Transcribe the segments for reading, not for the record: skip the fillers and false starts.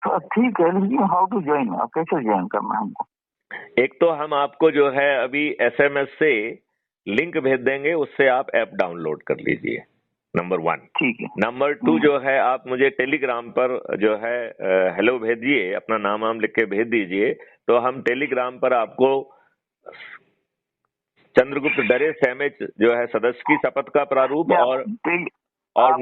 तो ठीक है, लेकिन हाउ टू ज्वाइन, कैसे ज्वाइन करना है हमको? एक तो हम आपको जो है अभी एसएमएस से लिंक भेज देंगे, उससे आप ऐप डाउनलोड कर लीजिए, नंबर 1। ठीक है। नंबर 2 जो है, आप मुझे टेलीग्राम पर जो है हेलो भेजिए, अपना नाम वाम लिख के भेज दीजिए, तो हम टेलीग्राम पर आपको चंद्रगुप्त डरे सहमेच जो है सदस्य की शपथ का प्रारूप और सर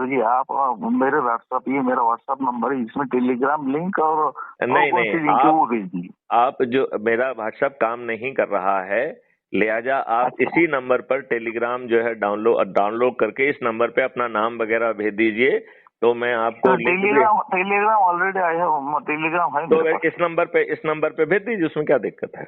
जी आप मेरे व्हाट्सएप, ये मेरा व्हाट्सएप नंबर है, इसमें टेलीग्राम लिंक और नहीं, आप जो मेरा व्हाट्सएप काम नहीं कर रहा है, लिहाजा आप इसी नंबर पर टेलीग्राम जो है डाउनलोड करके इस नंबर पे अपना नाम वगैरह भेज दीजिए, तो मैं आपको टेलीग्राम ऑलरेडी आया है, टेलीग्राम है तो इस नंबर पे भेज दीजिए, उसमें क्या दिक्कत है?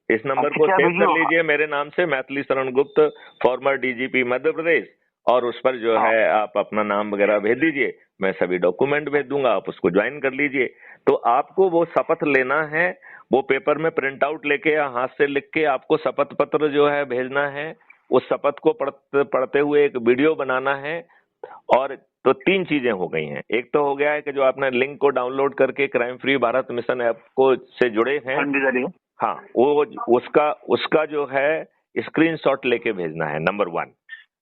इस नंबर को सेव कर लीजिए मेरे नाम से, मैथिली शरण गुप्त, फॉर्मर डीजीपी मध्य प्रदेश, और उस पर जो है आप अपना नाम वगैरह भेज दीजिए, मैं सभी डॉक्यूमेंट भेज दूंगा, आप उसको ज्वाइन कर लीजिए। तो आपको वो शपथ लेना है, वो पेपर में प्रिंट आउट लेके या हाथ से लिख के आपको शपथ पत्र जो है भेजना है, उस शपथ को पढ़ते हुए एक वीडियो बनाना है। और तो 3 चीजें हो गई हैं। एक तो हो गया है कि जो आपने लिंक को डाउनलोड करके crime free Bharat mission app को से जुड़े हैं, हाँ, वो उसका जो है स्क्रीनशॉट लेके भेजना है, नंबर 1।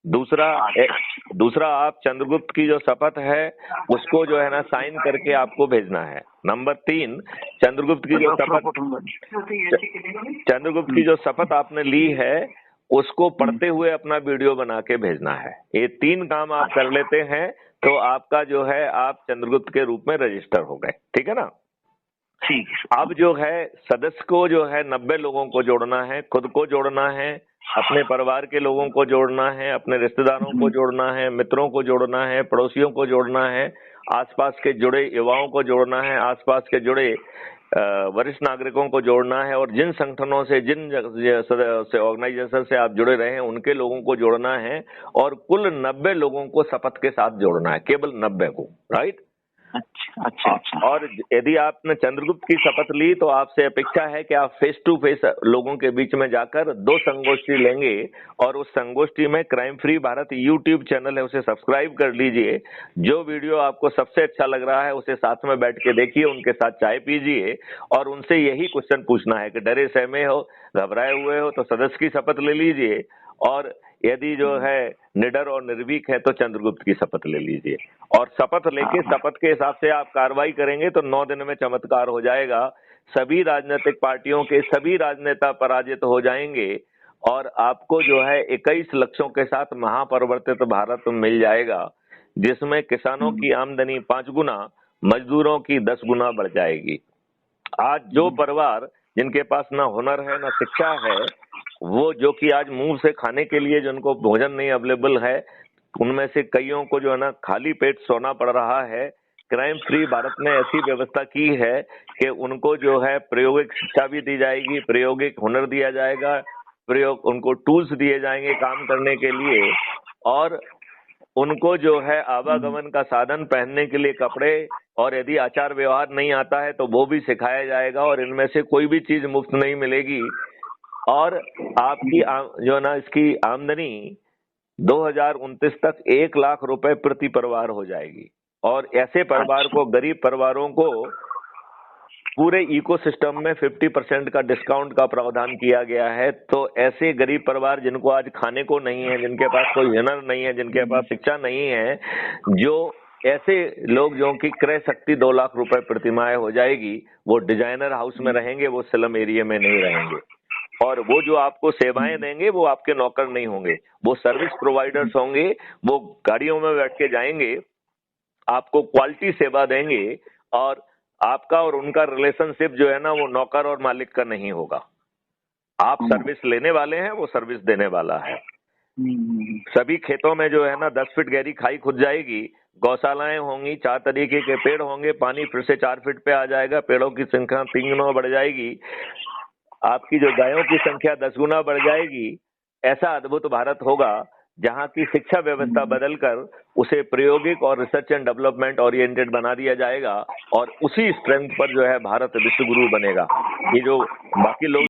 दूसरा आप चंद्रगुप्त की जो शपथ है उसको जो है ना साइन करके आपको भेजना है। नंबर 3, चंद्रगुप्त की जो शपथ आपने ली है उसको पढ़ते हुए अपना वीडियो बना के भेजना है। ये 3 काम आप कर लेते हैं तो आपका जो है आप चंद्रगुप्त के रूप में रजिस्टर हो गए, ठीक है ना? ठीक। अब जो है सदस्य को जो है 90 लोगों को जोड़ना है, खुद को जोड़ना है, अपने परिवार के लोगों को जोड़ना है, अपने रिश्तेदारों को जोड़ना है, मित्रों को जोड़ना है, पड़ोसियों को जोड़ना है, आसपास के जुड़े युवाओं को जोड़ना है, आसपास के जुड़े वरिष्ठ नागरिकों को जोड़ना है, और जिन संगठनों से, जिन ऑर्गेनाइजेशन से आप जुड़े रहे हैं उनके लोगों को जोड़ना है, और कुल 90 लोगों को शपथ के साथ जोड़ना है, केवल 90 को, राइट? अच्छा। और यदि आपने चंद्रगुप्त की शपथ ली तो आपसे अपेक्षा है कि आप फेस टू फेस लोगों के बीच में जाकर 2 संगोष्ठी लेंगे, और उस संगोष्ठी में crime free Bharat YouTube channel है, उसे सब्सक्राइब कर लीजिए। जो वीडियो आपको सबसे अच्छा लग रहा है उसे साथ में बैठ के देखिए, उनके साथ चाय पीजिए, और उनसे यही क्वेश्चन पूछना है कि डरे सहमे हो, घबराए हुए हो तो सदस्य की शपथ ले लीजिए, और यदि जो है निडर और निर्भीक है तो चंद्रगुप्त की शपथ ले लीजिए। और शपथ लेके शपथ के हिसाब से आप कार्रवाई करेंगे तो 9 दिन में चमत्कार हो जाएगा। सभी राजनीतिक पार्टियों के सभी राजनेता पराजित हो जाएंगे, और आपको जो है 21 लक्ष्यों के साथ महापरिवर्तित भारत मिल जाएगा, जिसमें किसानों की आमदनी 5 गुना, मजदूरों की 10 गुना बढ़ जाएगी। आज जो परिवार जिनके पास ना हुनर है ना शिक्षा है, वो जो कि आज मुंह से खाने के लिए जिनको भोजन नहीं अवेलेबल है, उनमें से कईयों को जो है ना खाली पेट सोना पड़ रहा है। क्राइम फ्री भारत ने ऐसी व्यवस्था की है कि उनको जो है प्रायोगिक शिक्षा भी दी जाएगी, प्रायोगिक हुनर दिया जाएगा, उनको टूल्स दिए जाएंगे काम करने के लिए, और उनको जो है आवागमन का साधन, पहनने के लिए कपड़े, और यदि आचार व्यवहार नहीं आता है तो वो भी सिखाया जाएगा, और इनमें से कोई भी चीज मुफ्त नहीं मिलेगी। और आपकी जो ना इसकी आमदनी 2029 तक 1 लाख रुपए प्रति परिवार हो जाएगी, और ऐसे परिवार को, गरीब परिवारों को पूरे इकोसिस्टम में 50% का डिस्काउंट का प्रावधान किया गया है। तो ऐसे गरीब परिवार जिनको आज खाने को नहीं है, जिनके पास कोई हुनर नहीं है, जिनके पास शिक्षा नहीं है, जो ऐसे लोग जो कि क्रय शक्ति 2 लाख रुपए प्रतिमाह हो जाएगी, वो डिजाइनर हाउस में रहेंगे, वो स्लम एरिया में नहीं रहेंगे, और वो जो आपको सेवाएं देंगे वो आपके नौकर नहीं होंगे, वो सर्विस प्रोवाइडर्स होंगे। वो गाड़ियों में बैठ के जाएंगे, आपको क्वालिटी सेवा देंगे, और आपका और उनका रिलेशनशिप जो है ना वो नौकर और मालिक का नहीं होगा। आप सर्विस लेने वाले हैं, वो सर्विस देने वाला है। सभी खेतों में जो है ना 10 फीट गहरी खाई खुद जाएगी, गौशालाएं होंगी, 4 तरीके के पेड़ होंगे, पानी फिर से 4 फीट पे आ जाएगा, पेड़ों की संख्या 3 गुना बढ़ जाएगी, आपकी जो गायों की संख्या 10 गुना बढ़ जाएगी। ऐसा अद्भुत भारत होगा जहां की शिक्षा व्यवस्था बदलकर उसे प्रायोगिक और रिसर्च एंड डेवलपमेंट ओरिएंटेड बना दिया जाएगा, और उसी स्ट्रेंथ पर जो है भारत विश्व गुरु बनेगा। ये जो बाकी लोग